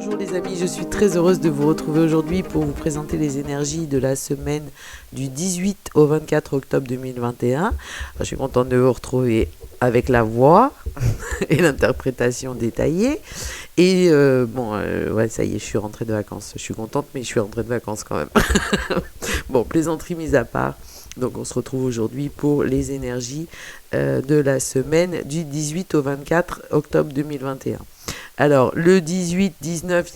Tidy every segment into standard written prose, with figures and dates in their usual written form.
Bonjour les amis, je suis très heureuse de vous retrouver aujourd'hui pour vous présenter les énergies de la semaine du 18 au 24 octobre 2021. Je suis contente de vous retrouver avec la voix et l'interprétation détaillée. Et ouais, ça y est, je suis rentrée de vacances. Je suis contente, mais je suis rentrée de vacances quand même. Bon, plaisanterie mise à part. Donc on se retrouve aujourd'hui pour les énergies de la semaine du 18 au 24 octobre 2021. Alors le 18-19,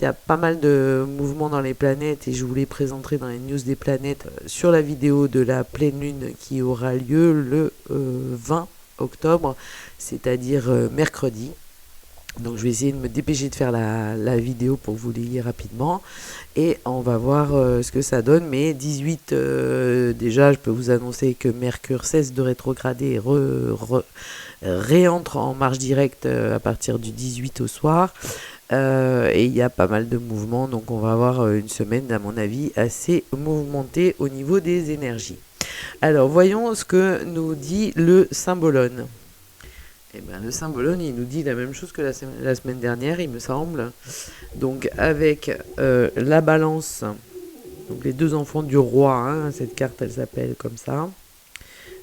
il y a pas mal de mouvements dans les planètes et je vous les présenterai dans les news des planètes sur la vidéo de la pleine lune qui aura lieu le 20 octobre, c'est-à-dire mercredi. Donc je vais essayer de me dépêcher de faire la vidéo pour que vous l'ayez rapidement et on va voir ce que ça donne. Mais 18, déjà je peux vous annoncer que Mercure cesse de rétrograder et réentre en marche directe à partir du 18 au soir. Et il y a pas mal de mouvements, donc on va avoir une semaine à mon avis assez mouvementée au niveau des énergies. Alors voyons ce que nous dit le symbolone. Eh bien, le symbolone, il nous dit la même chose que la semaine dernière, il me semble. Donc, avec la balance, donc les deux enfants du roi, hein, cette carte, elle s'appelle comme ça.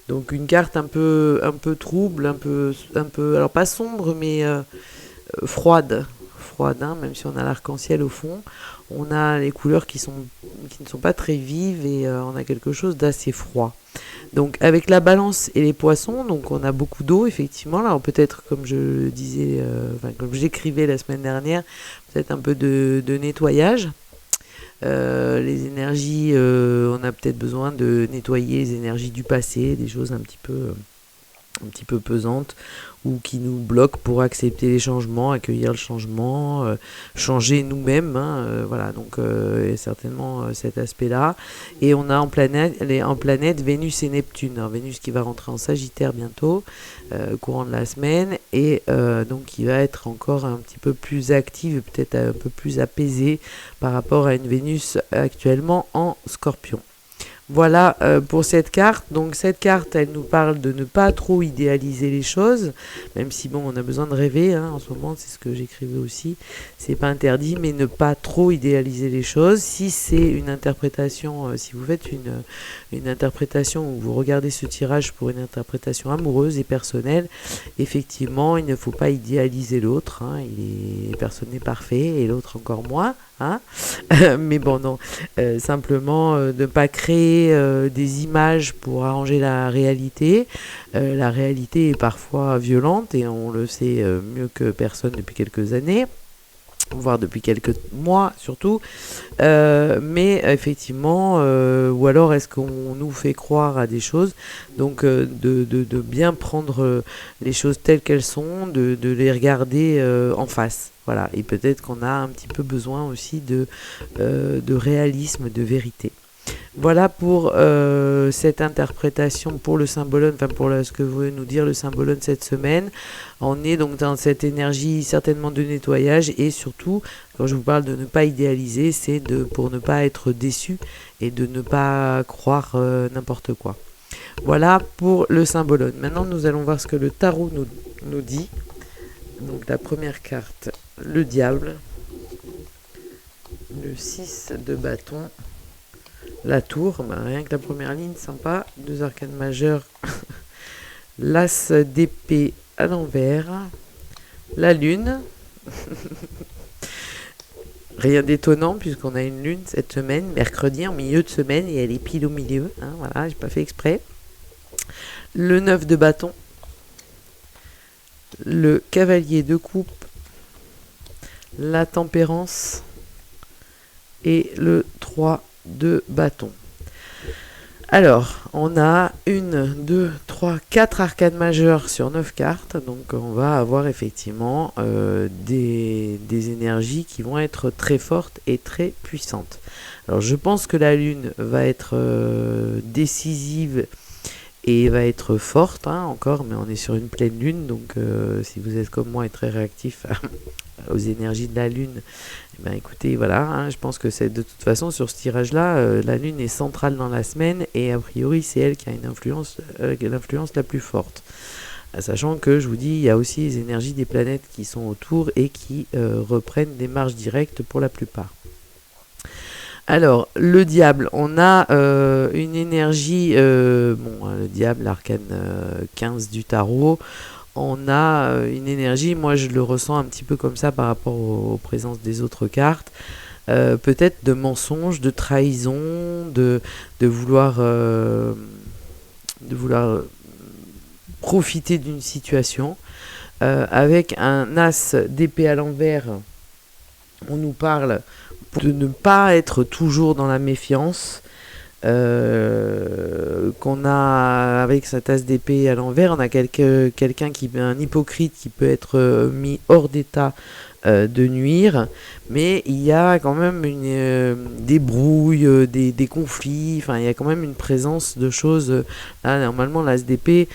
Donc, une carte un peu trouble, un peu, alors pas sombre, mais froide, hein, même si on a l'arc-en-ciel au fond. On a les couleurs qui ne sont pas très vives et on a quelque chose d'assez froid. Donc avec la balance et les poissons, donc on a beaucoup d'eau effectivement. Alors peut-être comme je disais, comme j'écrivais la semaine dernière, peut-être un peu de nettoyage. Les énergies, on a peut-être besoin de nettoyer les énergies du passé, des choses un petit peu pesantes ou qui nous bloquent pour accepter les changements, accueillir le changement, changer nous-mêmes. Voilà, donc il y a certainement cet aspect-là. Et on a en planète Vénus et Neptune. Alors, Vénus qui va rentrer en Sagittaire bientôt, courant de la semaine, et donc qui va être encore un petit peu plus active, peut-être un peu plus apaisée par rapport à une Vénus actuellement en Scorpion. Voilà pour cette carte. Donc cette carte, elle nous parle de ne pas trop idéaliser les choses, même si bon, on a besoin de rêver, hein, en ce moment, c'est ce que j'écrivais aussi. C'est pas interdit, mais ne pas trop idéaliser les choses. Si c'est une interprétation, si vous faites une interprétation où vous regardez ce tirage pour une interprétation amoureuse et personnelle, effectivement, il ne faut pas idéaliser l'autre. Hein, personne n'est parfait et l'autre encore moins. Hein. Mais bon, non, simplement ne pas créer des images pour arranger la réalité. La réalité est parfois violente et on le sait mieux que personne depuis quelques années, voire depuis quelques mois surtout, mais effectivement, ou alors est-ce qu'on nous fait croire à des choses, donc de bien prendre les choses telles qu'elles sont, de les regarder en face. Voilà, et peut-être qu'on a un petit peu besoin aussi de réalisme, de vérité. Voilà pour cette interprétation pour le symbolone, enfin pour ce que veut nous dire le symbolone cette semaine. On est donc dans cette énergie certainement de nettoyage et surtout, quand je vous parle de ne pas idéaliser, c'est pour ne pas être déçu et de ne pas croire n'importe quoi. Voilà pour le symbolone. Maintenant, nous allons voir ce que le tarot nous dit. Donc la première carte, le diable, le 6 de bâton, la tour, rien que la première ligne, sympa, deux arcanes majeures, l'as d'épée à l'envers, la lune, rien d'étonnant puisqu'on a une lune cette semaine, mercredi en milieu de semaine et elle est pile au milieu, hein, voilà, j'ai pas fait exprès, le 9 de bâton, le cavalier de coupe, la tempérance et le 3 de bâton. Alors, on a 1, 2, 3, 4 arcanes majeures sur 9 cartes, donc on va avoir effectivement des énergies qui vont être très fortes et très puissantes. Alors je pense que la lune va être décisive et va être forte, hein, encore, mais on est sur une pleine lune, donc si vous êtes comme moi et très réactif aux énergies de la lune, eh ben, écoutez, voilà, hein, je pense que c'est de toute façon sur ce tirage-là, la lune est centrale dans la semaine et a priori c'est elle qui a l'influence la plus forte. Sachant que, je vous dis, il y a aussi les énergies des planètes qui sont autour et qui reprennent des marches directes pour la plupart. Alors, le diable, on a une énergie, le diable, l'arcane 15 du tarot, on a une énergie, moi je le ressens un petit peu comme ça par rapport aux présences des autres cartes, peut-être de mensonge, de trahison, de vouloir profiter d'une situation. Avec un as d'épée à l'envers, on nous parle de ne pas être toujours dans la méfiance. Qu'on a avec sa tasse d'épée à l'envers, on a quelqu'un qui est un hypocrite qui peut être mis hors d'état de nuire, mais il y a quand même des brouilles, des conflits, enfin il y a quand même une présence de choses. Là, normalement l'as d'épée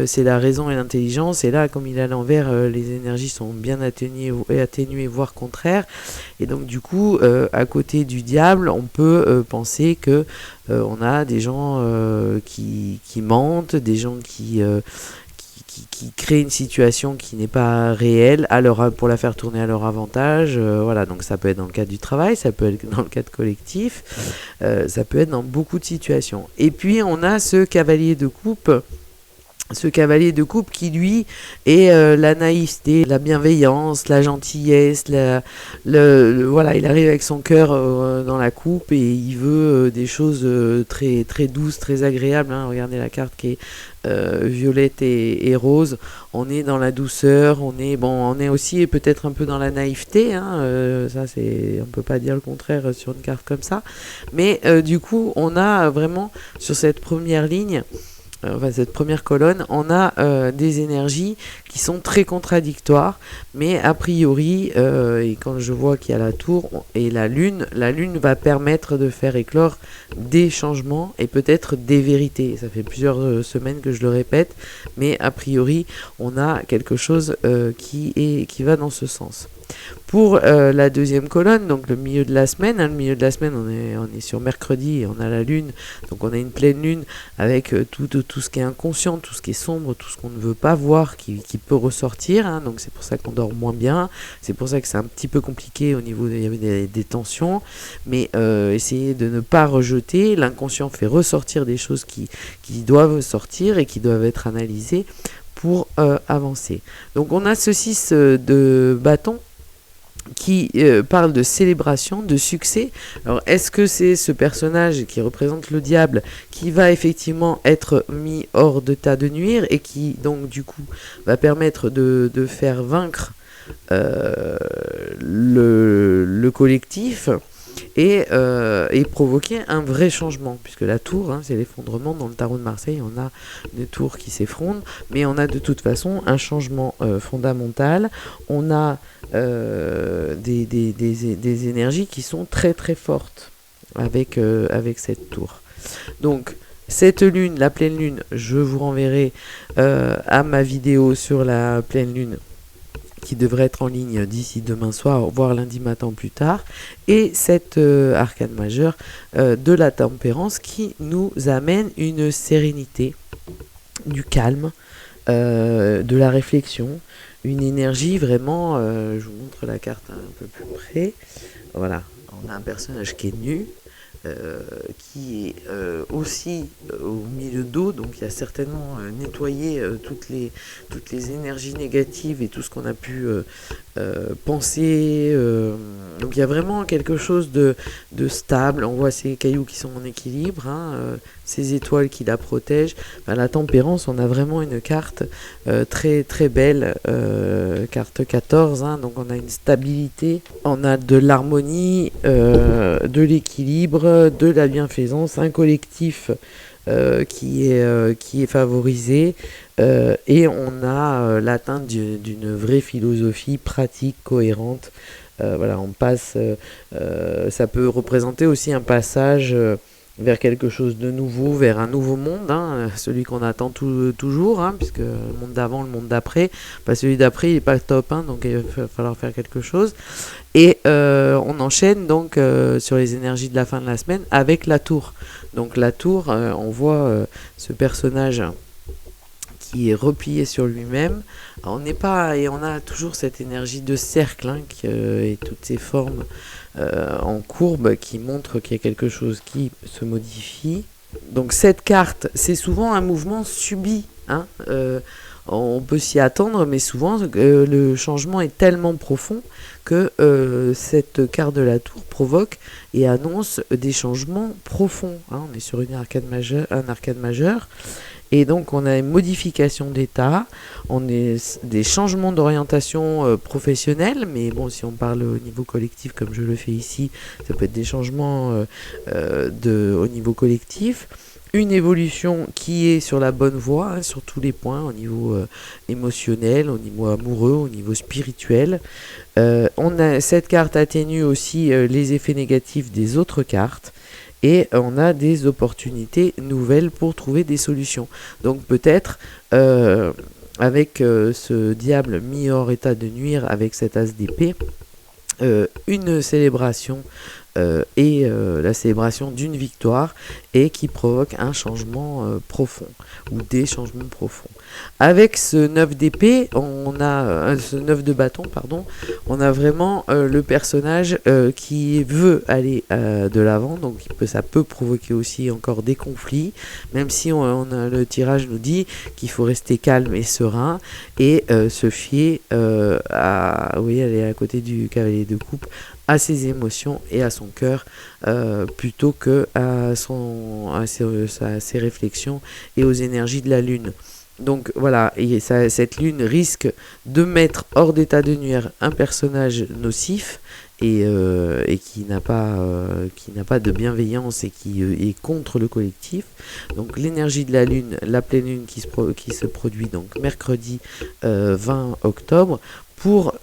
c'est la raison et l'intelligence, et là comme il est à l'envers, les énergies sont bien atténuées, voire contraires, et donc du coup à côté du diable on peut penser que on a des gens qui mentent, des gens qui créent une situation qui n'est pas réelle pour la faire tourner à leur avantage. Voilà, donc ça peut être dans le cadre du travail, ça peut être dans le cadre collectif, ça peut être dans beaucoup de situations. Et puis on a ce cavalier de coupe. Ce cavalier de coupe qui, lui, est la naïveté, la bienveillance, la gentillesse, voilà, il arrive avec son cœur dans la coupe et il veut des choses très, très douces, très agréables. Hein. Regardez la carte qui est violette et rose. On est dans la douceur, on est aussi peut-être un peu dans la naïveté. Hein. Ça, on peut pas dire le contraire sur une carte comme ça. Mais du coup, on a vraiment sur cette première ligne, cette première colonne, on a des énergies qui sont très contradictoires, mais a priori, et quand je vois qu'il y a la tour et la lune va permettre de faire éclore des changements et peut-être des vérités. Ça fait plusieurs semaines que je le répète, mais a priori, on a quelque chose qui va dans ce sens. Pour la deuxième colonne, donc le milieu de la semaine, le milieu de la semaine on est sur mercredi et on a la lune, donc on a une pleine lune avec tout ce qui est inconscient, tout ce qui est sombre, tout ce qu'on ne veut pas voir qui peut ressortir, hein, donc c'est pour ça qu'on dort moins bien, c'est pour ça que c'est un petit peu compliqué au niveau il y avait des tensions, mais essayez de ne pas rejeter, l'inconscient fait ressortir des choses qui doivent sortir et qui doivent être analysées pour avancer. Donc on a ce 6 de bâton qui parle de célébration, de succès. Alors, est-ce que c'est ce personnage qui représente le diable qui va effectivement être mis hors d'état de nuire et qui, donc, du coup, va permettre de faire vaincre le collectif et provoquer un vrai changement, puisque la tour, hein, c'est l'effondrement. Dans le tarot de Marseille, on a une tour qui s'effondre, mais on a de toute façon un changement fondamental. On a des énergies qui sont très très fortes avec cette tour. Donc cette lune, la pleine lune, je vous renverrai à ma vidéo sur la pleine lune qui devrait être en ligne d'ici demain soir, voire lundi matin ou plus tard, et cette arcane majeure de la tempérance qui nous amène une sérénité, du calme, de la réflexion, une énergie vraiment, je vous montre la carte un peu plus près, voilà, on a un personnage qui est nu, qui est aussi au milieu d'eau, donc il y a certainement nettoyé toutes les énergies négatives et tout ce qu'on a pu penser, donc il y a vraiment quelque chose de stable. On voit ces cailloux qui sont en équilibre, hein, ces étoiles qui la protègent. La tempérance, on a vraiment une carte très très belle, carte 14, hein, donc on a une stabilité, on a de l'harmonie, de l'équilibre, de la bienfaisance, un collectif qui est favorisé, et on a l'atteinte d'une vraie philosophie pratique, cohérente. Voilà, on passe, ça peut représenter aussi un passage vers quelque chose de nouveau, vers un nouveau monde, hein, celui qu'on attend toujours, hein, puisque le monde d'avant, le monde d'après, celui d'après il n'est pas top, hein, donc il va falloir faire quelque chose. Et on enchaîne donc sur les énergies de la fin de la semaine avec la tour. Donc la tour, on voit ce personnage qui est replié sur lui-même. On n'est pas, et on a toujours cette énergie de cercle, hein, et toutes ces formes en courbe qui montrent qu'il y a quelque chose qui se modifie. Donc cette carte, c'est souvent un mouvement subi, hein, on peut s'y attendre, mais souvent le changement est tellement profond que cette carte de la tour provoque et annonce des changements profonds, hein. On est sur un arcane majeur, et donc on a une modification d'état, on est des changements d'orientation professionnelle, mais bon, si on parle au niveau collectif comme je le fais ici, ça peut être des changements au niveau collectif. Une évolution qui est sur la bonne voie, hein, sur tous les points, au niveau émotionnel, au niveau amoureux, au niveau spirituel. Cette carte atténue aussi les effets négatifs des autres cartes, et on a des opportunités nouvelles pour trouver des solutions. Donc peut-être avec ce diable mis hors état de nuire, avec cet as d'épée, une célébration et la célébration d'une victoire, et qui provoque un changement profond, ou des changements profonds. Avec ce 9 d'épée, ce 9 de bâton, pardon, on a vraiment le personnage qui veut aller de l'avant, donc ça peut provoquer aussi encore des conflits, même si le tirage nous dit qu'il faut rester calme et serein, et se fier oui, elle est à côté du cavalier de coupe, à ses émotions et à son cœur, plutôt que à ses réflexions et aux énergies de la lune. Donc voilà, et cette lune risque de mettre hors d'état de nuire un personnage nocif, et qui n'a pas de bienveillance, et qui est contre le collectif. Donc l'énergie de la lune, la pleine lune qui se produit donc mercredi 20 octobre, pour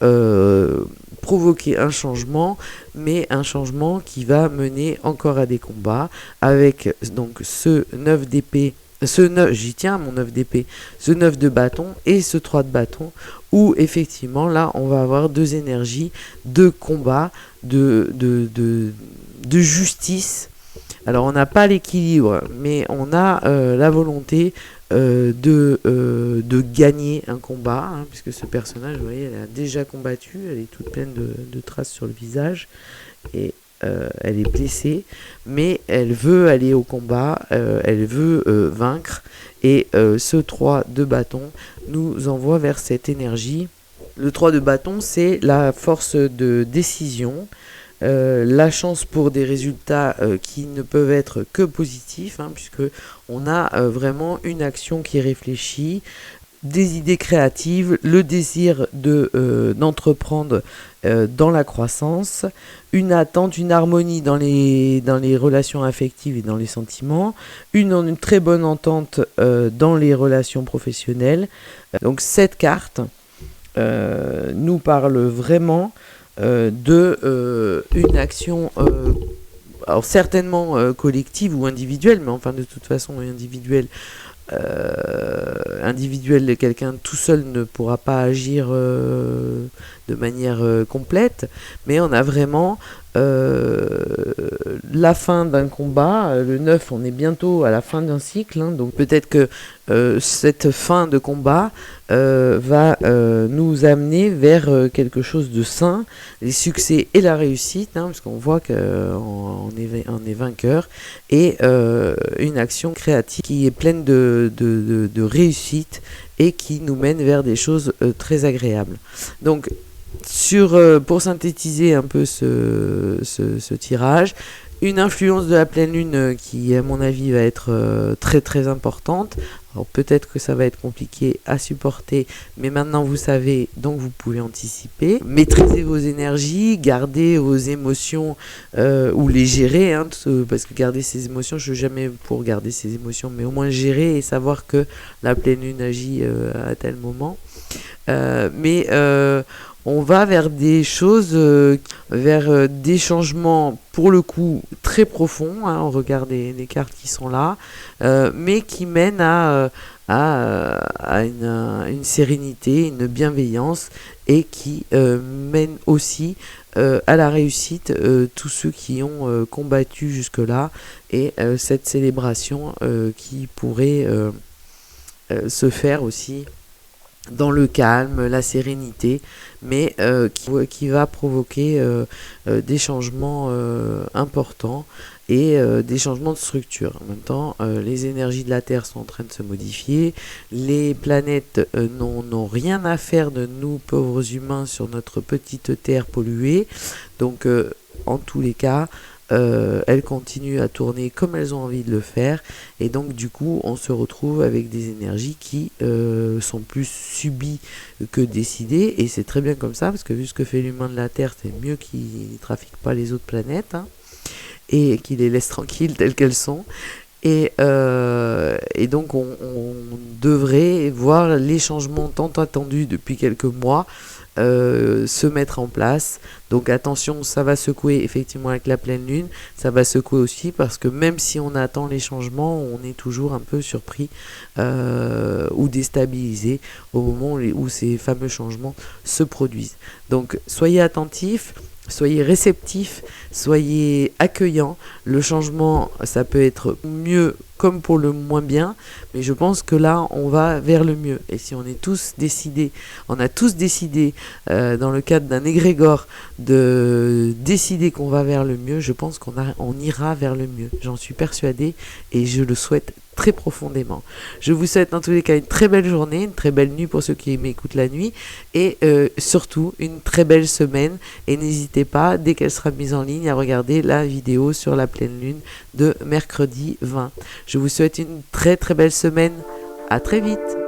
provoquer un changement, mais un changement qui va mener encore à des combats, avec donc ce 9 d'épée, j'y tiens mon 9 d'épée, ce 9 de bâton et ce 3 de bâton, où effectivement là on va avoir deux énergies de combat, de justice. Alors on n'a pas l'équilibre, mais on a la volonté de gagner un combat, hein, puisque ce personnage, vous voyez, elle a déjà combattu, elle est toute pleine de traces sur le visage, et elle est blessée, mais elle veut aller au combat, elle veut vaincre, et ce 3 de bâton nous envoie vers cette énergie. Le 3 de bâton, c'est la force de décision, la chance pour des résultats qui ne peuvent être que positifs, hein, puisque on a vraiment une action qui est réfléchie, des idées créatives, le désir d'entreprendre dans la croissance, une attente, une harmonie dans les relations affectives et dans les sentiments, une très bonne entente dans les relations professionnelles. Donc cette carte nous parle vraiment une action, alors certainement collective ou individuelle, mais enfin de toute façon individuelle, quelqu'un tout seul ne pourra pas agir de manière complète, mais on a vraiment la fin d'un combat. Le 9, on est bientôt à la fin d'un cycle, hein, donc peut-être que cette fin de combat va nous amener vers quelque chose de sain, les succès et la réussite, hein, parce qu'on voit qu'on est vainqueur, et une action créative qui est pleine de réussite, et qui nous mène vers des choses très agréables. Donc pour synthétiser un peu ce tirage, une influence de la pleine lune qui, à mon avis, va être très très importante. Alors peut-être que ça va être compliqué à supporter, mais maintenant vous savez, donc vous pouvez anticiper. Maîtrisez vos énergies, gardez vos émotions ou les gérer, hein, parce que garder ses émotions, je ne suis jamais pour garder ses émotions, mais au moins gérer et savoir que la pleine lune agit à tel moment. On va vers des choses, vers des changements pour le coup très profonds, hein, on regarde les cartes qui sont là, mais qui mènent à une sérénité, une bienveillance, et qui mènent aussi à la réussite tous ceux qui ont combattu jusque-là, et cette célébration qui pourrait se faire aussi dans le calme, la sérénité, mais qui va provoquer des changements importants et des changements de structure. En même temps, les énergies de la Terre sont en train de se modifier, les planètes n'ont rien à faire de nous, pauvres humains, sur notre petite Terre polluée, donc en tous les cas, elles continuent à tourner comme elles ont envie de le faire, et donc du coup on se retrouve avec des énergies qui sont plus subies que décidées, et c'est très bien comme ça, parce que vu ce que fait l'humain de la Terre, c'est mieux qu'il ne trafique pas les autres planètes, hein, et qu'il les laisse tranquilles telles qu'elles sont. Et donc on devrait voir les changements tant attendus depuis quelques mois se mettre en place. Donc attention, ça va secouer effectivement avec la pleine lune, ça va secouer aussi parce que même si on attend les changements, on est toujours un peu surpris ou déstabilisé au moment où ces fameux changements se produisent. Donc soyez attentifs, soyez réceptifs, soyez accueillants. Le changement, ça peut être mieux comme pour le moins bien, mais je pense que là, on va vers le mieux. Et si on est tous décidés, on a tous décidé, dans le cadre d'un égrégore, de décider qu'on va vers le mieux, je pense on ira vers le mieux. J'en suis persuadée et je le souhaite très profondément. Je vous souhaite en tous les cas une très belle journée, une très belle nuit pour ceux qui m'écoutent la nuit, et surtout une très belle semaine. Et n'hésitez pas, dès qu'elle sera mise en ligne, à regarder la vidéo sur la pleine lune de mercredi 20. Je vous souhaite une très très belle semaine. À très vite.